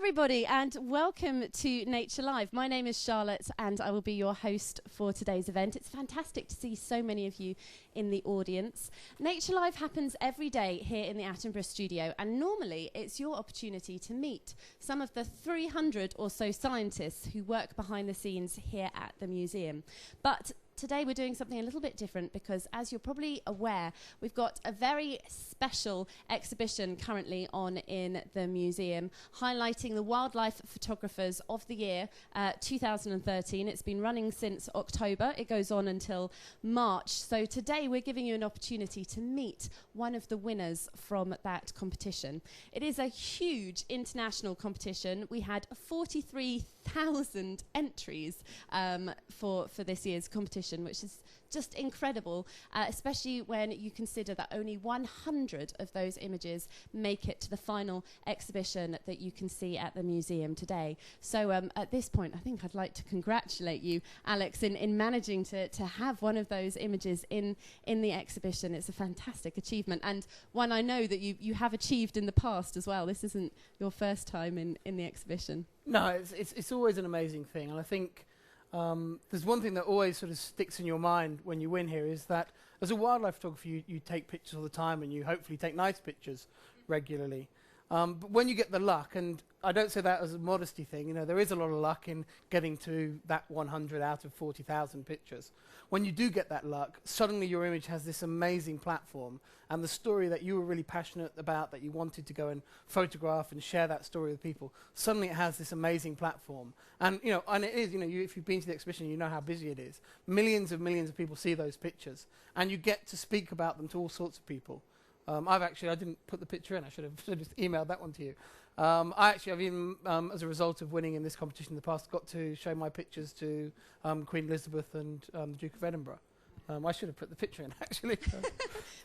everybody, and welcome to Nature Live. My name is Charlotte, and I will be your host for today's event. It's fantastic to see so many of you in the audience. Nature Live happens every day here in the Attenborough Studio, and normally it's your opportunity to meet some of the 300 or so scientists who work behind the scenes here at the museum. But today we're doing something a little bit different because, as you're probably aware, we've got a very special exhibition currently on in the museum highlighting the wildlife photographers of the year 2013. It's been running since October. It goes on until March. So today we're giving you an opportunity to meet one of the winners from that competition. It is a huge international competition. We had 43,000 entries for this year's competition, which is just incredible, especially when you consider that only 100 of those images make it to the final exhibition that you can see at the museum today. So at this point, I think I'd like to congratulate you, Alex, in managing to have one of those images in the exhibition. It's a fantastic achievement, and one I know that you have achieved in the past as well. This isn't your first time in the exhibition. No, it's always an amazing thing, and I think there's one thing that always sort of sticks in your mind when you win here is that as a wildlife photographer you take pictures all the time and you hopefully take nice pictures regularly. But when you get the luck, and I don't say that as a modesty thing, you know, there is a lot of luck in getting to that 100 out of 40,000 pictures. When you do get that luck, suddenly your image has this amazing platform, and the story that you were really passionate about, that you wanted to go and photograph and share that story with people, suddenly it has this amazing platform. And, you know, and it is, you know, if you've been to the exhibition, you know how busy it is. Millions of people see those pictures, and you get to speak about them to all sorts of people. I didn't put the picture in. I should have just emailed that one to you. I've even, as a result of winning in this competition in the past, got to show my pictures to Queen Elizabeth and the Duke of Edinburgh. I should have put the picture in, actually.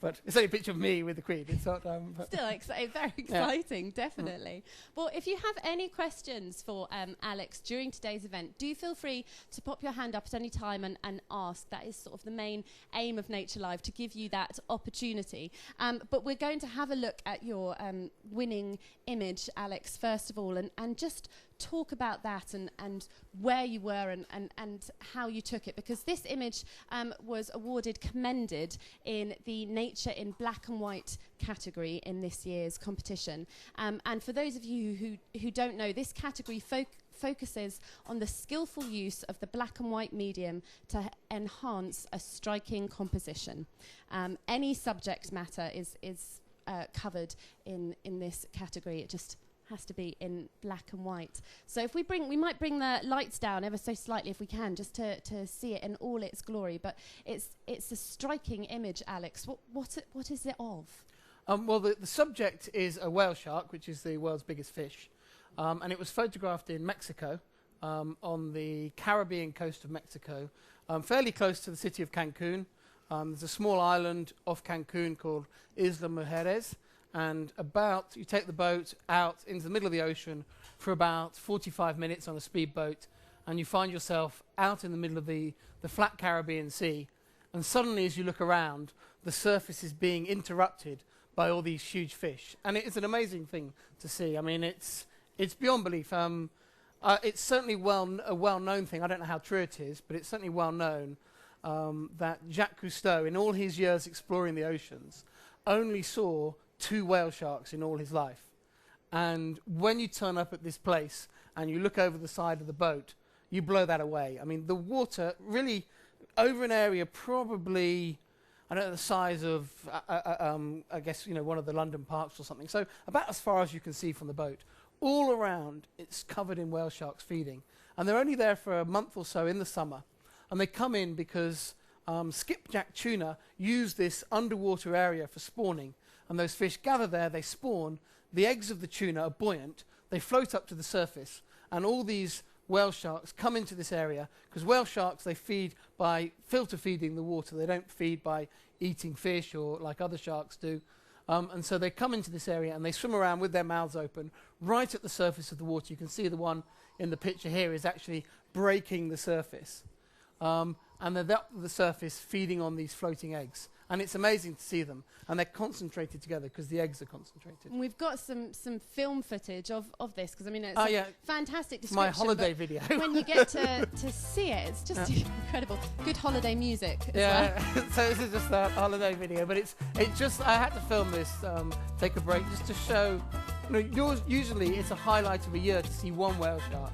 But it's only a picture of me with the Queen. It's not... Still very exciting, definitely. Well, if you have any questions for Alex during today's event, do feel free to pop your hand up at any time and ask. That is sort of the main aim of Nature Live, to give you that opportunity. But we're going to have a look at your winning image, Alex, first of all, and just talk about that and where you were and how you took it, because this image was commended in the Nature in Black and White category in this year's competition. And for those of you who don't know, this category focuses on the skillful use of the black and white medium to enhance a striking composition. Any subject matter is covered in this category. It just has to be in black and white. So if we might bring the lights down ever so slightly if we can, just to see it in all its glory. But it's a striking image, Alex. What is it of? Well, the subject is a whale shark, which is the world's biggest fish. And it was photographed in Mexico, on the Caribbean coast of Mexico, fairly close to the city of Cancun. There's a small island off Cancun called Isla Mujeres. And you take the boat out into the middle of the ocean for about 45 minutes on a speedboat, and you find yourself out in the middle of the flat Caribbean Sea. And suddenly, as you look around, the surface is being interrupted by all these huge fish. And it is an amazing thing to see. I mean, it's beyond belief. It's certainly a well-known thing. I don't know how true it is, but it's certainly well known that Jacques Cousteau, in all his years exploring the oceans, only saw 2 whale sharks in all his life. And when you turn up at this place and you look over the side of the boat, you blow that away. I mean, the water really, over an area probably, I don't know, the size of, I guess, you know, one of the London parks or something. So about as far as you can see from the boat. All around, it's covered in whale sharks feeding. And they're only there for a month or so in the summer. And they come in because skipjack tuna use this underwater area for spawning. And those fish gather there, they spawn, the eggs of the tuna are buoyant, they float up to the surface, and all these whale sharks come into this area, because whale sharks, they feed by filter feeding the water. They don't feed by eating fish or like other sharks do. And so they come into this area and they swim around with their mouths open right at the surface of the water. You can see the one in the picture here is actually breaking the surface. And they're up to the surface feeding on these floating eggs. And it's amazing to see them. And they're concentrated together because the eggs are concentrated. And we've got some film footage of this, because I mean it's fantastic description. My holiday video. When you get to see it, it's just incredible. Good holiday music as well. So this is just a holiday video, but it's just, I had to film this, take a break, just to show, usually it's a highlight of a year to see one whale shark.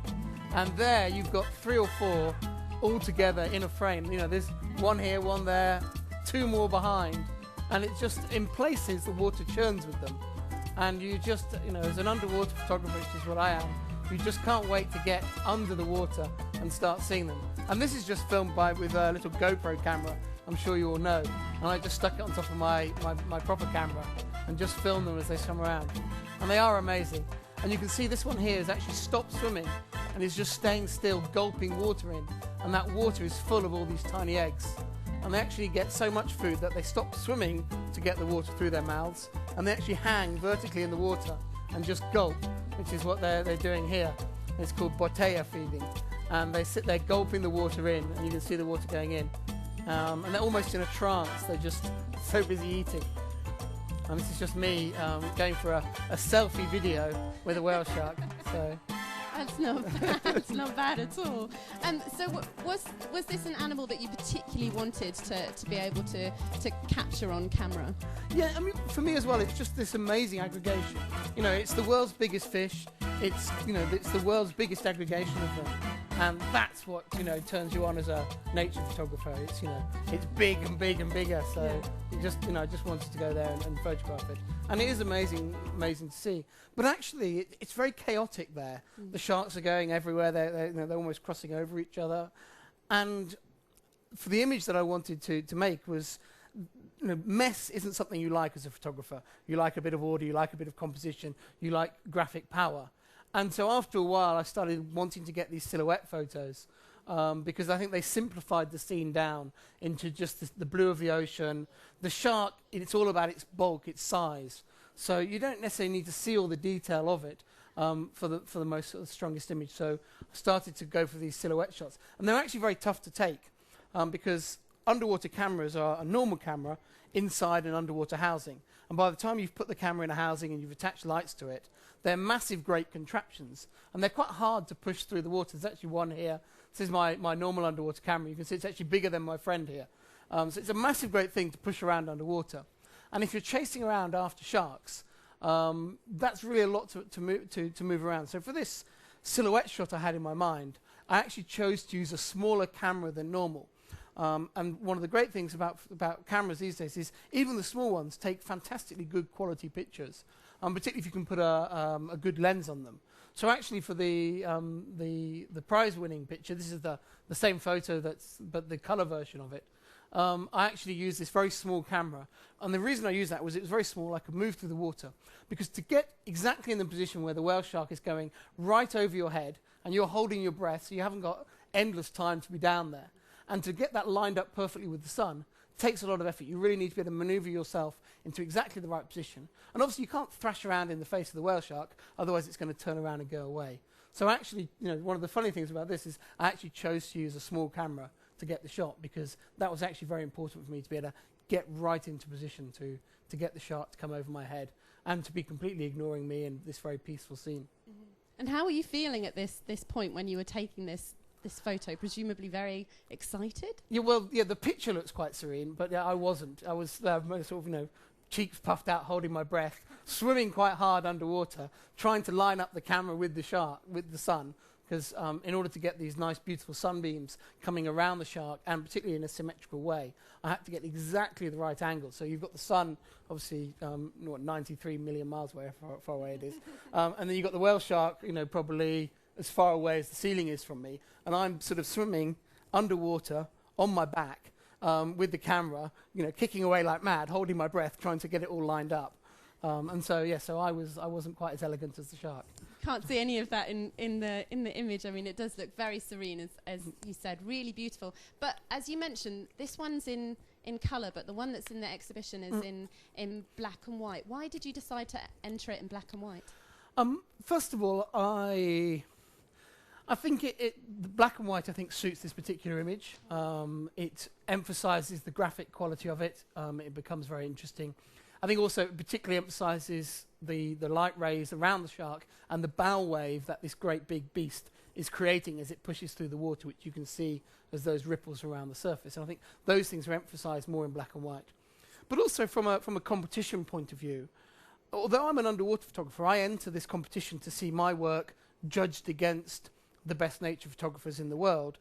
And there you've got 3 or 4 all together in a frame. There's one here, one there, 2 more behind. And it just, in places, the water churns with them. And you just, as an underwater photographer, which is what I am, you just can't wait to get under the water and start seeing them. And this is just filmed with a little GoPro camera, I'm sure you all know. And I just stuck it on top of my proper camera and just filmed them as they swim around. And they are amazing. And you can see this one here has actually stopped swimming and is just staying still, gulping water in. And that water is full of all these tiny eggs. And they actually get so much food that they stop swimming to get the water through their mouths, and they actually hang vertically in the water and just gulp, which is what they're doing here. It's called botella feeding. And they sit there gulping the water in, and you can see the water going in. And they're almost in a trance. They're just so busy eating. And this is just me going for a selfie video with a whale shark. So. That's not bad. It's not bad at all. So was this an animal that you particularly wanted to be able to capture on camera? Yeah, I mean, for me as well, it's just this amazing aggregation. It's the world's biggest fish. It's the world's biggest aggregation of them, and that's what turns you on as a nature photographer. It's big and big and bigger. So I just wanted to go there and photograph it, and it is amazing to see. But actually, it's very chaotic there. The sharks are going everywhere. They're almost crossing over each other, and for the image that I wanted to make was. Mess isn't something you like as a photographer. You like a bit of order, you like a bit of composition, you like graphic power. And so after a while, I started wanting to get these silhouette photos because I think they simplified the scene down into just the blue of the ocean. The shark, it's all about its bulk, its size. So you don't necessarily need to see all the detail of it for the most sort of strongest image. So I started to go for these silhouette shots. And they're actually very tough to take because underwater cameras are a normal camera inside an underwater housing. And by the time you've put the camera in a housing and you've attached lights to it, they're massive, great contraptions. And they're quite hard to push through the water. There's actually one here. This is my normal underwater camera. You can see it's actually bigger than my friend here. So it's a massive, great thing to push around underwater. And if you're chasing around after sharks, that's really a lot to move around. So for this silhouette shot I had in my mind, I actually chose to use a smaller camera than normal. And one of the great things about cameras these days is even the small ones take fantastically good quality pictures, particularly if you can put a good lens on them. So actually for the prize-winning picture, this is the same photo but the color version of it. I actually used this very small camera, and the reason I used that was it was very small. I could move through the water because to get exactly in the position where the whale shark is going right over your head, and you're holding your breath, so you haven't got endless time to be down there. And to get that lined up perfectly with the sun takes a lot of effort. You really need to be able to maneuver yourself into exactly the right position. And obviously you can't thrash around in the face of the whale shark, otherwise it's going to turn around and go away. So actually, one of the funny things about this is I actually chose to use a small camera to get the shot because that was actually very important for me to be able to get right into position to get the shark to come over my head and to be completely ignoring me in this very peaceful scene. Mm-hmm. And how were you feeling at this point when you were taking this photo? Presumably very excited? Yeah, the picture looks quite serene, but I wasn't. I was sort of, cheeks puffed out, holding my breath, swimming quite hard underwater, trying to line up the camera with the shark, with the sun, because in order to get these nice, beautiful sunbeams coming around the shark, and particularly in a symmetrical way, I had to get exactly the right angle. So you've got the sun, obviously, 93 million miles away, far away it is, and then you've got the whale shark, probably as far away as the ceiling is from me, and I'm sort of swimming underwater on my back with the camera, kicking away like mad, holding my breath, trying to get it all lined up. And so I wasn't quite as elegant as the shark. Can't see any of that in the image. I mean, it does look very serene, as you said, really beautiful. But as you mentioned, this one's in colour, but the one that's in the exhibition is in black and white. Why did you decide to enter it in black and white? First of all, I think the black and white, I think, suits this particular image. It emphasises the graphic quality of it. It becomes very interesting. I think also it particularly emphasises the light rays around the shark and the bow wave that this great big beast is creating as it pushes through the water, which you can see as those ripples around the surface. And I think those things are emphasised more in black and white. But also from a competition point of view, although I'm an underwater photographer, I enter this competition to see my work judged against the best nature photographers in the world.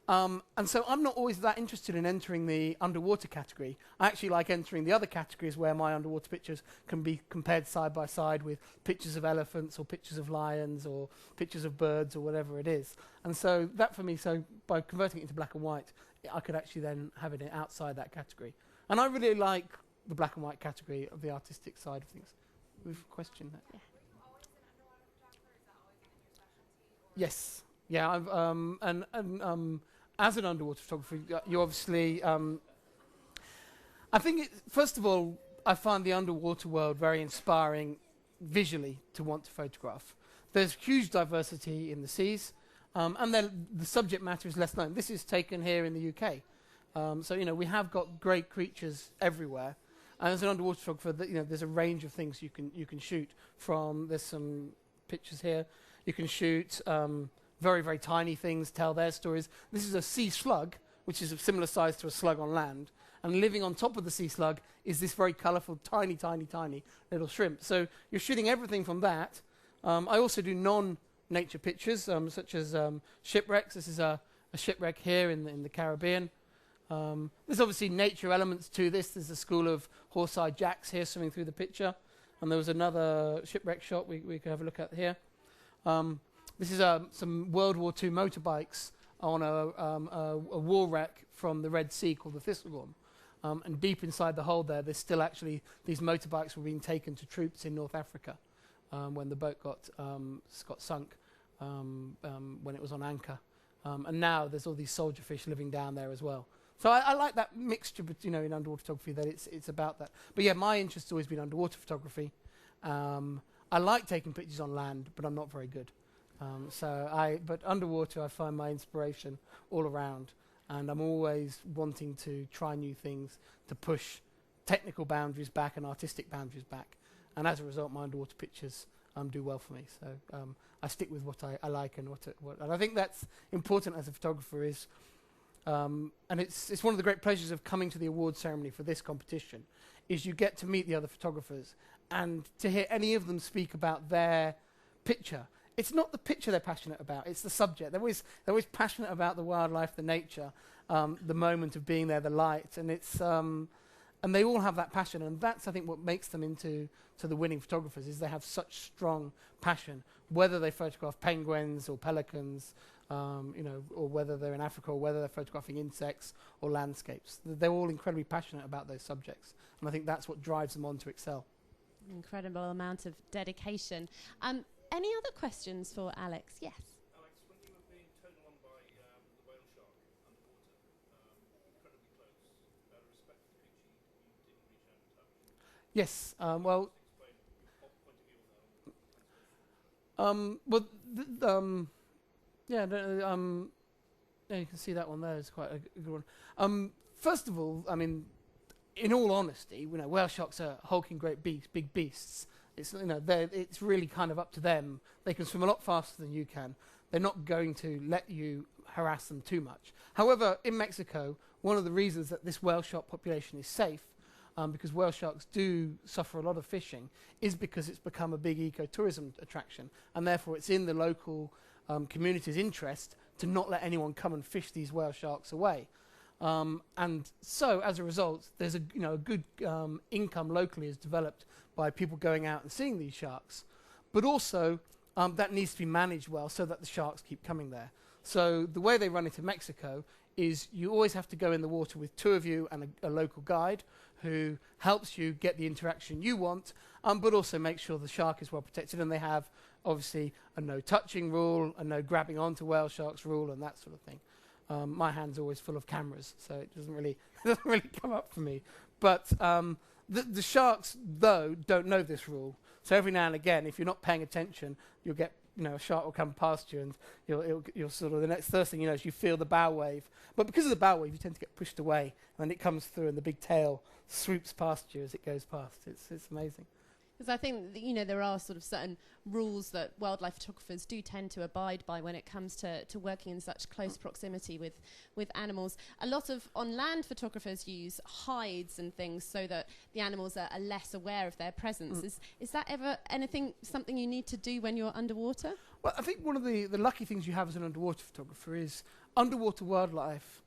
And so I'm not always that interested in entering the underwater category. I actually like entering the other categories where my underwater pictures can be compared side by side with pictures of elephants or pictures of lions or pictures of birds or whatever it is. And so that for me, so by converting it into black and white, I could actually then have it outside that category. And I really like the black and white category of the artistic side of things. We've questioned that. Yeah. Yes. Yeah, I've, as an underwater photographer, you obviously... I think, first of all, I find the underwater world very inspiring visually to want to photograph. There's huge diversity in the seas, and then the subject matter is less known. This is taken here in the UK. So, you know, we have got great creatures everywhere. And as an underwater photographer, there's a range of things you can shoot from. There's some pictures here. You can shoot... very, very tiny things, tell their stories. This is a sea slug, which is of similar size to a slug on land. And living on top of the sea slug is this very colourful, tiny, tiny, tiny little shrimp. So you're shooting everything from that. I also do non-nature pictures, such as shipwrecks. This is a shipwreck here in the Caribbean. There's obviously nature elements to this. There's a school of horse-eyed jacks here swimming through the picture. And there was another shipwreck shot we could have a look at here. This is some World War II motorbikes on a war wreck from the Red Sea called the Thistlegorm. And deep inside the hold there's still actually, these motorbikes were being taken to troops in North Africa when the boat got sunk when it was on anchor. And now there's all these soldier fish living down there as well. So I like that mixture, in underwater photography, that it's about that. But yeah, my interest has always been underwater photography. I like taking pictures on land, but I'm not very good. But underwater I find my inspiration all around, and I'm always wanting to try new things to push technical boundaries back and artistic boundaries back, and as a result my underwater pictures do well for me. So I stick with what I like and and I think that's important as a photographer is, and it's one of the great pleasures of coming to the award ceremony for this competition, is you get to meet the other photographers and to hear any of them speak about their picture. It's not the picture they're passionate about, it's the subject. They're always passionate about the wildlife, the nature, the moment of being there, the light, and it's and they all have that passion, and that's, I think, what makes them into the winning photographers, is they have such strong passion, whether they photograph penguins or pelicans, or whether they're in Africa, or whether they're photographing insects or landscapes. They're all incredibly passionate about those subjects, and I think that's what drives them on to excel. Incredible amount of dedication. Any other questions for Alex? Yes. Alex, when you were being towed along by the whale shark underwater, incredibly close, out of respect for the creature, you didn't reach out and touch. Yes. Yeah, you can see that one there. It's quite a good one. First of all, I mean, in all honesty, whale sharks are hulking great big beasts. It's it's really kind of up to them. They can swim a lot faster than you can. They're not going to let you harass them too much. However, in Mexico, one of the reasons that this whale shark population is safe, because whale sharks do suffer a lot of fishing, is because it's become a big ecotourism attraction, and therefore it's in the local community's interest to not let anyone come and fish these whale sharks away. And so, as a result, there's a good income locally is developed by people going out and seeing these sharks. But also, that needs to be managed well so that the sharks keep coming there. So the way they run it in Mexico is you always have to go in the water with two of you and a local guide who helps you get the interaction you want, but also make sure the shark is well protected. And they have, obviously, a no touching rule, a no grabbing onto whale sharks rule, and that sort of thing. My hand's always full of cameras, so it doesn't really come up for me. But the sharks, though, don't know this rule. So every now and again, if you're not paying attention, you'll get a shark will come past you, and you'll sort of, the next first thing you know is you feel the bow wave. But because of the bow wave, you tend to get pushed away, and then it comes through, and the big tail swoops past you as it goes past. It's amazing. Because I think that, there are sort of certain rules that wildlife photographers do tend to abide by when it comes to working in such close proximity with animals. A lot of on-land photographers use hides and things so that the animals are less aware of their presence. Is that ever something you need to do when you're underwater? Well, I think one of the lucky things you have as an underwater photographer is underwater wildlife,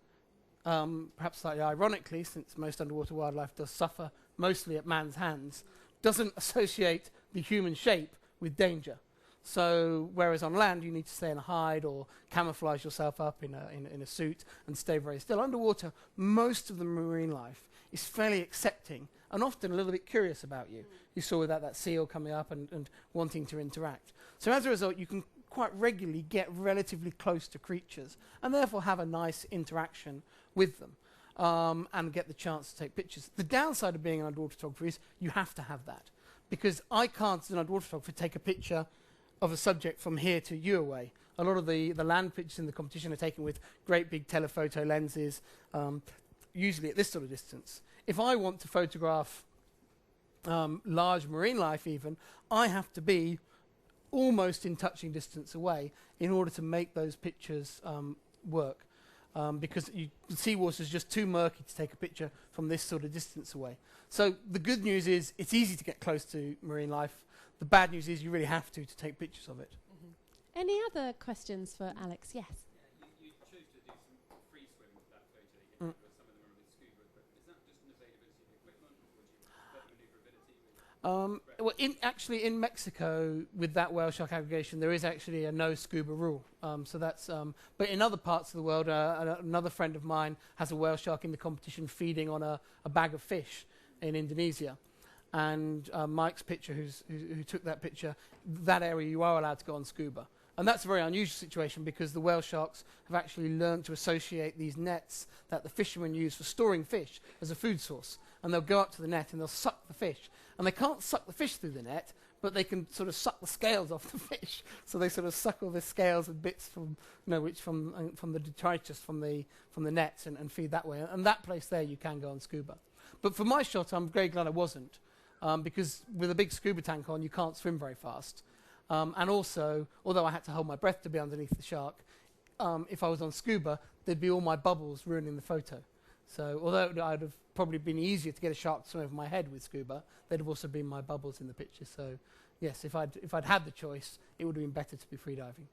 perhaps slightly ironically, since most underwater wildlife does suffer mostly at man's hands, doesn't associate the human shape with danger. So whereas on land you need to stay in a hide or camouflage yourself up in a suit and stay very still, underwater most of the marine life is fairly accepting and often a little bit curious about you. You saw that seal coming up and wanting to interact. So as a result you can quite regularly get relatively close to creatures and therefore have a nice interaction with them. And get the chance to take pictures. The downside of being an underwater photographer is you have to have that. Because I can't, as an underwater photographer, take a picture of a subject from here to you away. A lot of the land pictures in the competition are taken with great big telephoto lenses, usually at this sort of distance. If I want to photograph large marine life even, I have to be almost in touching distance away in order to make those pictures work. Because the seawater is just too murky to take a picture from this sort of distance away. So the good news is it's easy to get close to marine life. The bad news is you really have to take pictures of it. Any other questions for Alex? Yes. Yeah, you chose to do some free swim with that photo, even though some of them are with scuba equipment. Is that just an availability of equipment, or would you better maneuverability? Actually, in Mexico, with that whale shark aggregation, there is actually a no scuba rule. So that's. But in other parts of the world, another friend of mine has a whale shark in the competition feeding on a bag of fish in Indonesia. And Mike's picture, who took that picture, that area you are allowed to go on scuba. And that's a very unusual situation because the whale sharks have actually learned to associate these nets that the fishermen use for storing fish as a food source. And they'll go up to the net and they'll suck the fish. And they can't suck the fish through the net, but they can sort of suck the scales off the fish. So they sort of suck all the scales and bits from the detritus from the nets and feed that way. And that place there you can go on scuba. But for my shot, I'm very glad I wasn't, because with a big scuba tank on, you can't swim very fast. And also, although I had to hold my breath to be underneath the shark, if I was on scuba, there'd be all my bubbles ruining the photo. So although I'd have probably been easier to get a shark to swim over my head with scuba, there'd have also been my bubbles in the picture. So yes, if I'd had the choice, it would have been better to be freediving.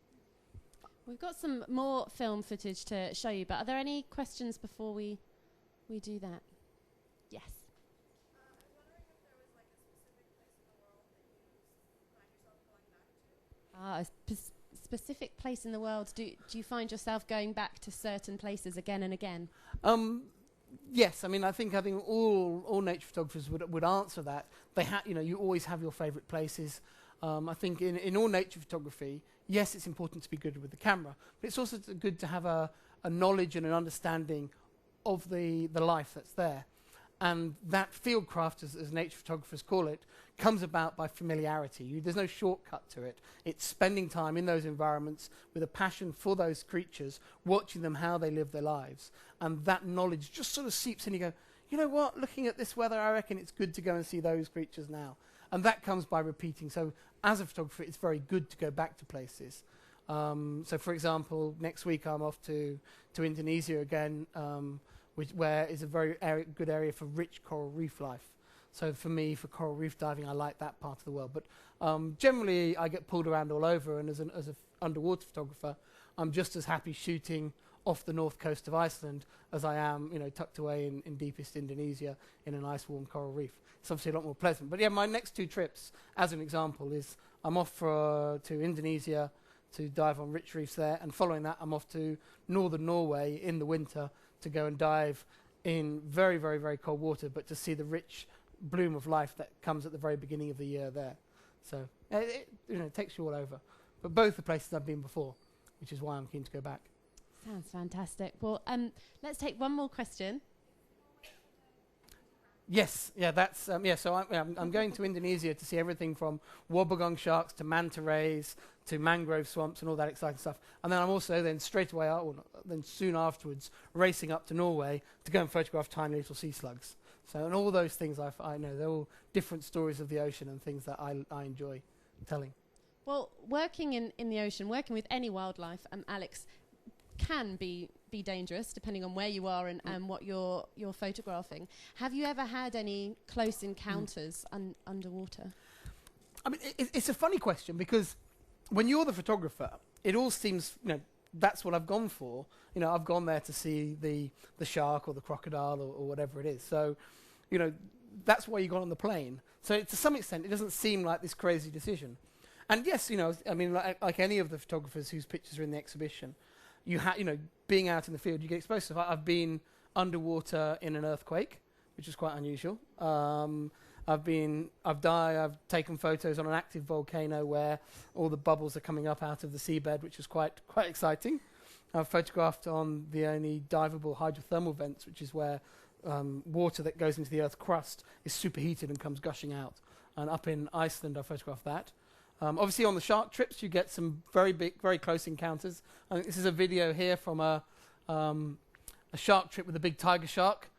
We've got some more film footage to show you, but are there any questions before we do that? Yes. A specific place in the world. Do you find yourself going back to certain places again and again? Yes, I mean I think all nature photographers would answer that. You always have your favourite places. I think in all nature photography, yes, it's important to be good with the camera, but it's also good to have a knowledge and an understanding of the life that's there. And that fieldcraft, as nature photographers call it, comes about by familiarity. There's no shortcut to it. It's spending time in those environments with a passion for those creatures, watching them how they live their lives. And that knowledge just sort of seeps in. You go, you know what, looking at this weather, I reckon it's good to go and see those creatures now. And that comes by repeating. So as a photographer, it's very good to go back to places. So for example, next week I'm off to Indonesia again, where is a very good area for rich coral reef life. So for me, for coral reef diving, I like that part of the world. But generally, I get pulled around all over, and as an underwater photographer, I'm just as happy shooting off the north coast of Iceland as I am, tucked away in deepest Indonesia in a nice warm coral reef. It's obviously a lot more pleasant. But yeah, my next 2 trips, as an example, is I'm off to Indonesia to dive on rich reefs there, and following that, I'm off to northern Norway in the winter to go and dive in very, very, very cold water, but to see the rich bloom of life that comes at the very beginning of the year there. So it takes you all over. But both the places I've been before, which is why I'm keen to go back. Sounds fantastic. Well, let's take one more question. Yes, yeah, that's So I'm going to Indonesia to see everything from wobbegong sharks to manta rays to mangrove swamps and all that exciting stuff. And then I'm also then straight away, then soon afterwards, racing up to Norway to go and photograph tiny little sea slugs. So and all those things I know they're all different stories of the ocean and things that I enjoy telling. Well, working in the ocean, working with any wildlife, Alex, can be dangerous depending on where you are and what you're photographing. Have you ever had any close encounters underwater? I mean, it's a funny question because when you're the photographer, it all seems, that's what I've gone for. I've gone there to see the shark or the crocodile or whatever it is. So, that's why you got on the plane. So to some extent, it doesn't seem like this crazy decision. And yes, I mean, like any of the photographers whose pictures are in the exhibition, being out in the field, you get exposed to stuff. I've been underwater in an earthquake, which is quite unusual. I've taken photos on an active volcano where all the bubbles are coming up out of the seabed, which is quite exciting. I've photographed on the only diveable hydrothermal vents, which is where water that goes into the Earth's crust is superheated and comes gushing out. And up in Iceland, I photographed that. Obviously, on the shark trips, you get some very big, very close encounters. I think this is a video here from a shark trip with a big tiger shark.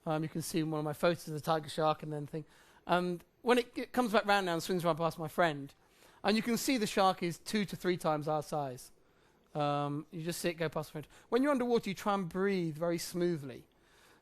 You can see one of my photos of the tiger shark and then thing. And when it comes back round now and swims right past my friend, and you can see the shark is 2 to 3 times our size. You just see it go past my friend. When you're underwater, you try and breathe very smoothly.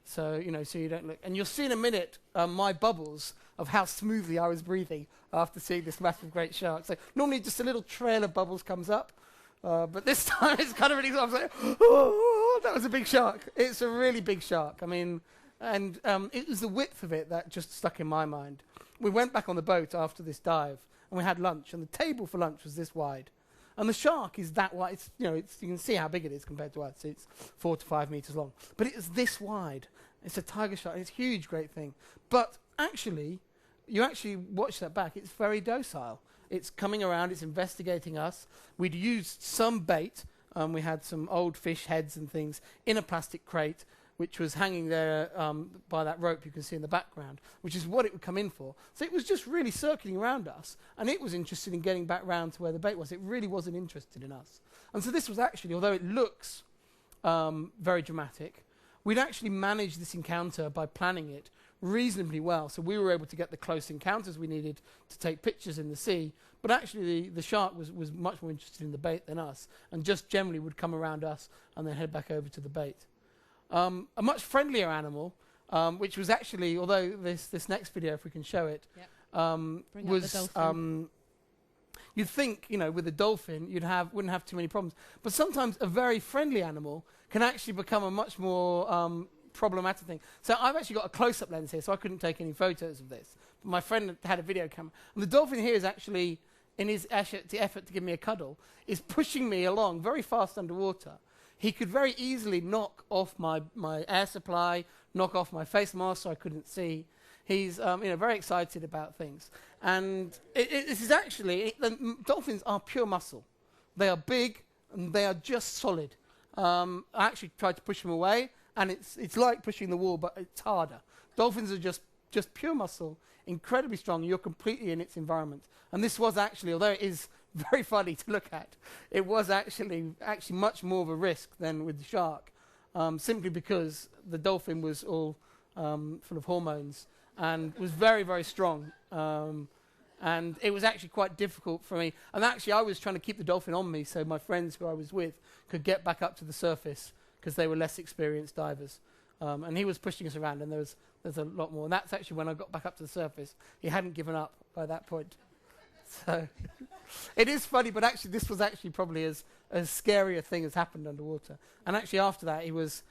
So you don't look. And you'll see in a minute my bubbles of how smoothly I was breathing after seeing this massive great shark. So normally just a little trail of bubbles comes up. But this time it's kind of really, I was like, oh, that was a big shark. It's a really big shark. I mean, and it was the width of it that just stuck in my mind. We went back on the boat after this dive and we had lunch, and the table for lunch was this wide. And the shark is that wide. You can see how big it is compared to us. It's 4 to 5 meters long. But it is this wide. It's a tiger shark. It's a huge, great thing. But actually, you actually watch that back. It's very docile. It's coming around. It's investigating us. We'd used some bait. We had some old fish heads and things in a plastic crate, which was hanging there by that rope you can see in the background, which is what it would come in for. So it was just really circling around us, and it was interested in getting back round to where the bait was. It really wasn't interested in us. And so this was actually, although it looks very dramatic, we'd actually managed this encounter by planning it reasonably well. So we were able to get the close encounters we needed to take pictures in the sea, but actually the shark was much more interested in the bait than us, and just generally would come around us and then head back over to the bait. A much friendlier animal, which was actually, although this next video, if we can show it, was you'd think, with a dolphin, wouldn't have too many problems. But sometimes a very friendly animal can actually become a much more problematic thing. So I've actually got a close-up lens here, so I couldn't take any photos of this. But my friend had a video camera, and the dolphin here is actually, in his effort to give me a cuddle, is pushing me along very fast underwater. He could very easily knock off my air supply, knock off my face mask so I couldn't see. He's very excited about things. And this is actually, dolphins are pure muscle. They are big and they are just solid. I actually tried to push them away, and it's like pushing the wall, but it's harder. Dolphins are just pure muscle, incredibly strong. You're completely in its environment. And this was actually, although it is very funny to look at, it was actually much more of a risk than with the shark, simply because the dolphin was all full of hormones and was very, very strong. And it was actually quite difficult for me. And actually, I was trying to keep the dolphin on me so my friends who I was with could get back up to the surface because they were less experienced divers. And he was pushing us around, and there's a lot more. And that's actually when I got back up to the surface. He hadn't given up by that point. So it is funny, but actually this was actually probably as scary a thing as happened underwater. And actually after that, he was...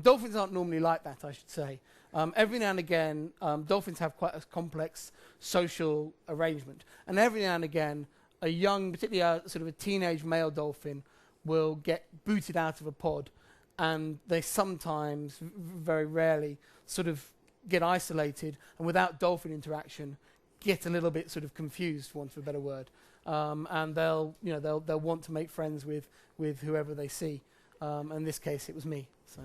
dolphins aren't normally like that, I should say. Every now and again, dolphins have quite a complex social arrangement. And every now and again, a young, particularly sort of a teenage male dolphin, will get booted out of a pod, and they sometimes, very rarely, sort of get isolated, and without dolphin interaction, get a little bit sort of confused, for want of a better word. And they'll want to make friends with whoever they see. In this case, it was me. So.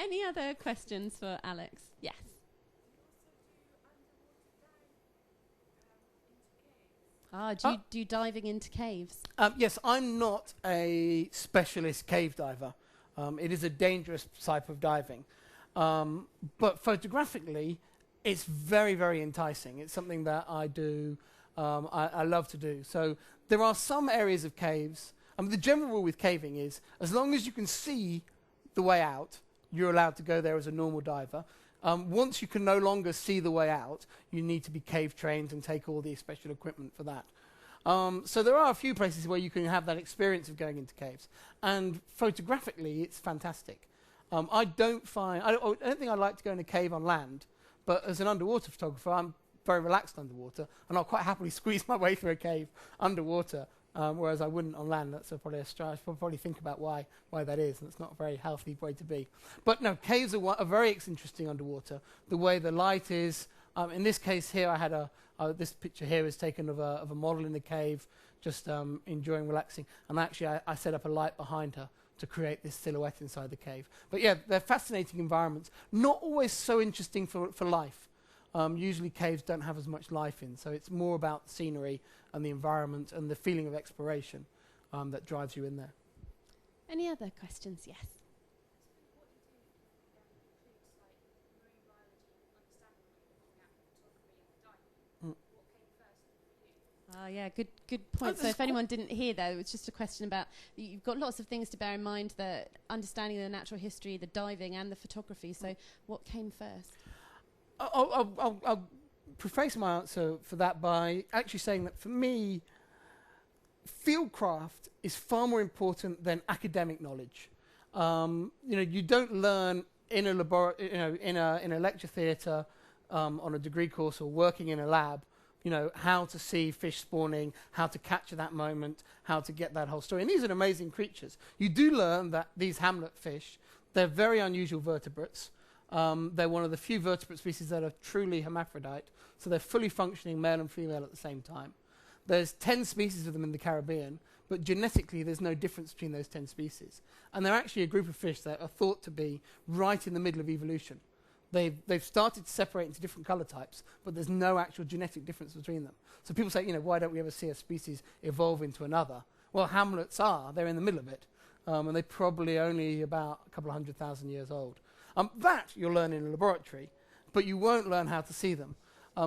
Any other questions for Alex? Yes. Do you diving into caves? Yes, I'm not a specialist cave diver. It is a dangerous type of diving. But photographically, it's very, very enticing. It's something that I do, I love to do. So there are some areas of caves. The general rule with caving is, as long as you can see the way out, you're allowed to go there as a normal diver. Once you can no longer see the way out, you need to be cave trained and take all the special equipment for that. So there are a few places where you can have that experience of going into caves. And photographically, it's fantastic. I don't think I'd like to go in a cave on land, but as an underwater photographer, I'm very relaxed underwater, and I'll quite happily squeeze my way through a cave underwater, whereas I wouldn't on land. That's probably a I should probably think about why that is, and it's not a very healthy way to be. But no, caves are very interesting underwater. The way the light is. In this case here, I had this picture here is taken of a model in the cave, just enjoying relaxing. And actually, I set up a light behind her to create this silhouette inside the cave. But yeah, they're fascinating environments. Not always so interesting for life. Usually caves don't have as much life in, so it's more about the scenery and the environment and the feeling of exploration that drives you in there. Any other questions? Yes. Yeah, good point. So if anyone didn't hear that, it was just a question about, you've got lots of things to bear in mind, the understanding the natural history, the diving and the photography. So what came first? I'll preface my answer for that by actually saying that for me, fieldcraft is far more important than academic knowledge. You don't learn in a laboratory, in a lecture theatre, on a degree course or working in a lab, how to see fish spawning, how to capture that moment, how to get that whole story. And these are amazing creatures. You do learn that these hamlet fish, they're very unusual vertebrates. They're one of the few vertebrate species that are truly hermaphrodite, so they're fully functioning male and female at the same time. There's 10 species of them in the Caribbean, but genetically there's no difference between those 10 species. And they're actually a group of fish that are thought to be right in the middle of evolution. They've started to separate into different colour types, but there's no actual genetic difference between them. So people say, why don't we ever see a species evolve into another? Well, hamlets they're in the middle of it, and they're probably only about a couple of 100,000 years old. That you'll learn in a laboratory, but you won't learn how to see them.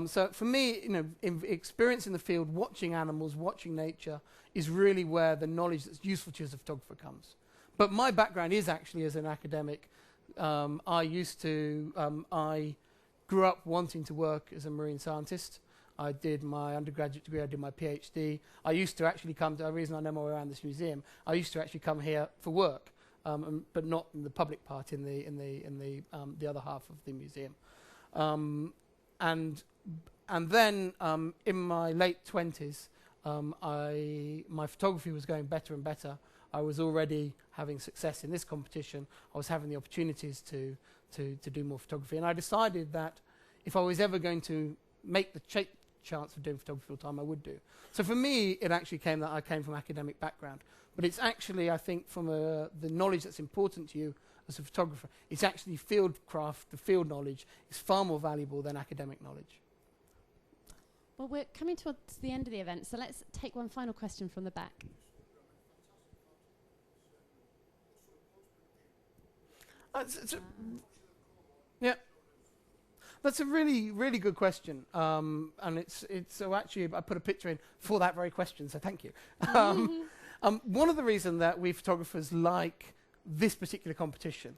So for me, experience in the field, watching animals, watching nature, is really where the knowledge that's useful to you as a photographer comes. But my background is actually as an academic. I grew up wanting to work as a marine scientist. I did my undergraduate degree, I did my PhD. I used to actually come to, the reason I know my way around this museum, I used to actually come here for work, but not in the public part, in the other half of the museum. And then in my late 20s, my photography was going better and better. I was already having success in this competition. I was having the opportunities to do more photography. And I decided that if I was ever going to make the chance of doing photography full time, I would do. So for me, it actually came that I came from academic background. But it's actually, I think, from the knowledge that's important to you as a photographer, it's actually field craft, the field knowledge is far more valuable than academic knowledge. Well, we're coming towards the end of the event, so let's take one final question from the back. Yeah, that's a really, really good question, and it's so actually I put a picture in for that very question, so thank you. One of the reasons that we photographers like this particular competition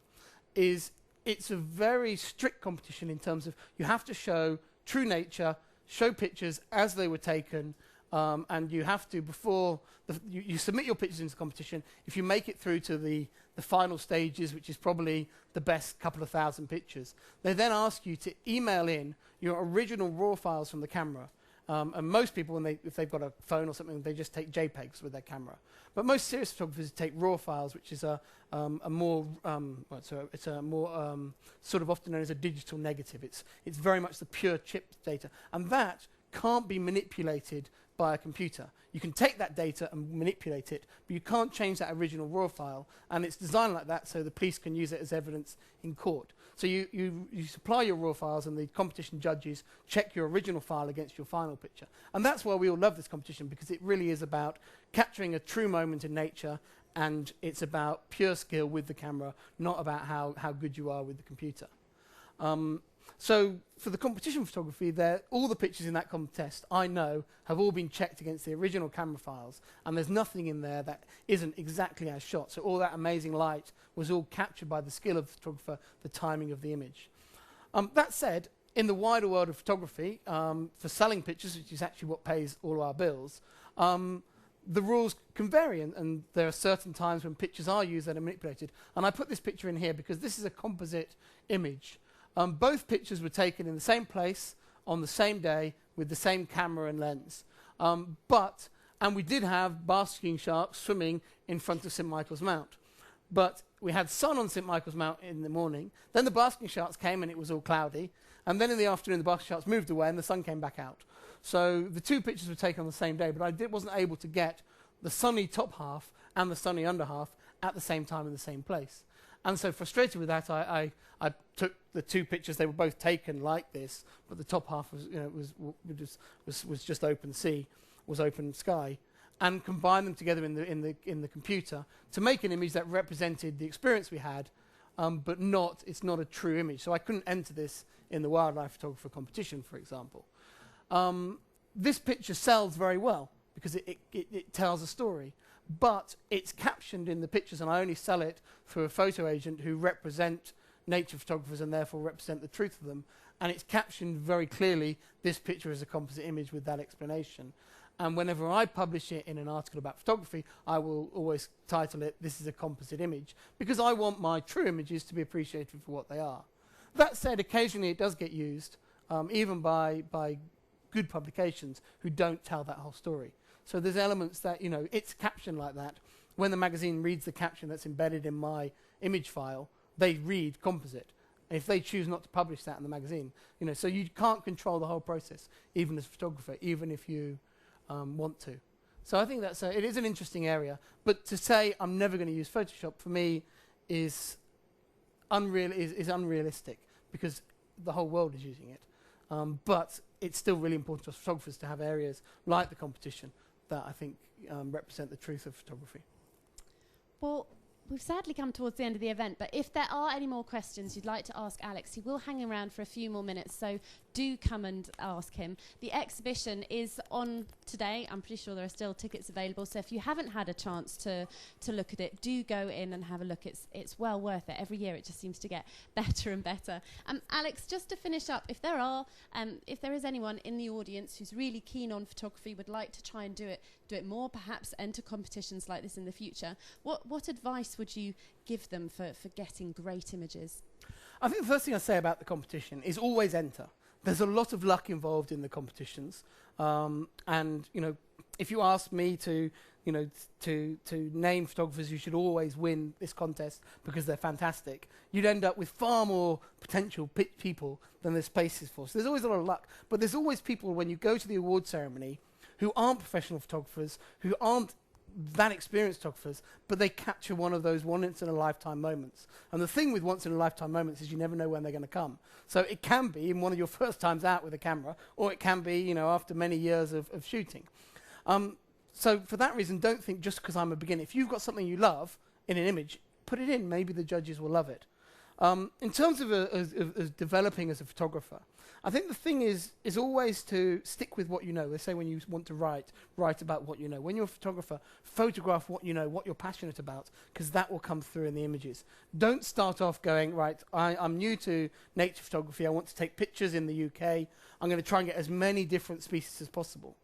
is it's a very strict competition in terms of you have to show true nature, show pictures as they were taken, and you have to, before you submit your pictures into the competition. If you make it through to the final stages, which is probably the best couple of thousand pictures, they then ask you to email in your original raw files from the camera. And most people, if they've got a phone or something, they just take JPEGs with their camera. But most serious photographers take raw files, which is a more sort of often known as a digital negative. It's very much the pure chip data, and that can't be manipulated by a computer. You can take that data and manipulate it, but you can't change that original raw file, and it's designed like that so the police can use it as evidence in court. So you supply your raw files, and the competition judges check your original file against your final picture. And that's why we all love this competition, because it really is about capturing a true moment in nature, and it's about pure skill with the camera, not about how good you are with the computer. So for the competition photography, all the pictures in that contest, I know, have all been checked against the original camera files, and there's nothing in there that isn't exactly as shot. So all that amazing light was all captured by the skill of the photographer, the timing of the image. That said, in the wider world of photography, for selling pictures, which is actually what pays all our bills, the rules can vary, and there are certain times when pictures are used that are manipulated. And I put this picture in here because this is a composite image. Both pictures were taken in the same place on the same day with the same camera and lens. And we did have basking sharks swimming in front of St. Michael's Mount. But we had sun on St. Michael's Mount in the morning. Then the basking sharks came and it was all cloudy. And then in the afternoon, the basking sharks moved away and the sun came back out. So the two pictures were taken on the same day, but I wasn't able to get the sunny top half and the sunny under half at the same time in the same place. And so frustrated with that, I took the two pictures. They were both taken like this, but the top half was, was just open sea, was open sky, and combined them together in the computer to make an image that represented the experience we had, but it's not a true image. So I couldn't enter this in the wildlife photographer competition, for example. This picture sells very well because it tells a story. But it's captioned in the pictures, and I only sell it through a photo agent who represent nature photographers and therefore represent the truth of them. And it's captioned very clearly, this picture is a composite image with that explanation. And whenever I publish it in an article about photography, I will always title it, this is a composite image, because I want my true images to be appreciated for what they are. That said, occasionally it does get used, even by good publications who don't tell that whole story. So there's elements that, it's captioned like that. When the magazine reads the caption that's embedded in my image file, they read composite. If they choose not to publish that in the magazine, so you can't control the whole process, even as a photographer, even if you want to. So I think it is an interesting area. But to say I'm never going to use Photoshop, for me, is unrealistic, because the whole world is using it. But it's still really important to us photographers to have areas like the competition that I think represent the truth of photography. Well, we've sadly come towards the end of the event, but if there are any more questions you'd like to ask Alex, he will hang around for a few more minutes, so do come and ask him. The exhibition is on today. I'm pretty sure there are still tickets available, so if you haven't had a chance to look at it, do go in and have a look. It's well worth it. Every year it just seems to get better and better. Alex, just to finish up, if there is anyone in the audience who's really keen on photography, would like to try and do it more, perhaps enter competitions like this in the future, what advice would you give them for getting great images? I think the first thing I say about the competition is always enter. There's a lot of luck involved in the competitions, and if you ask me to name photographers who should always win this contest because they're fantastic, you'd end up with far more potential people than there's spaces for. So there's always a lot of luck, but there's always people when you go to the award ceremony who aren't professional photographers, who aren't that experienced photographers, but they capture one of those once-in-a-lifetime moments. And the thing with once-in-a-lifetime moments is you never know when they're going to come. So it can be in one of your first times out with a camera, or it can be, after many years of shooting. So for that reason, don't think just because I'm a beginner. If you've got something you love in an image, put it in. Maybe the judges will love it. In terms of developing as a photographer, I think the thing is always to stick with what you know. They say when you want to write about what you know. When you're a photographer, photograph what you know, what you're passionate about, because that will come through in the images. Don't start off going, right, I'm new to nature photography. I want to take pictures in the UK. I'm going to try and get as many different species as possible.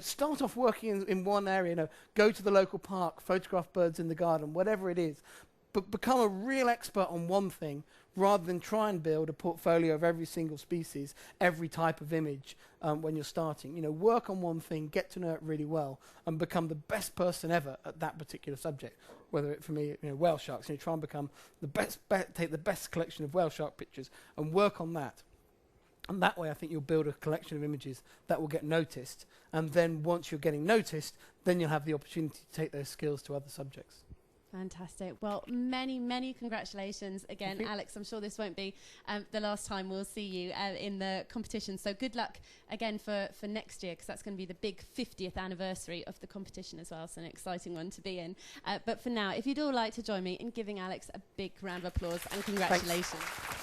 Start off working in one area. Go to the local park, photograph birds in the garden, whatever it is. But become a real expert on one thing rather than try and build a portfolio of every single species, every type of image when you're starting. Work on one thing, get to know it really well, and become the best person ever at that particular subject. Whether it, for me, whale sharks, try and become the best, take the best collection of whale shark pictures and work on that. And that way, I think you'll build a collection of images that will get noticed. And then once you're getting noticed, then you'll have the opportunity to take those skills to other subjects. Fantastic. Well, many, many congratulations again, Alex. I'm sure this won't be the last time we'll see you in the competition. So good luck again for next year, because that's going to be the big 50th anniversary of the competition as well. So an exciting one to be in. But for now, if you'd all like to join me in giving Alex a big round of applause and congratulations. Thanks.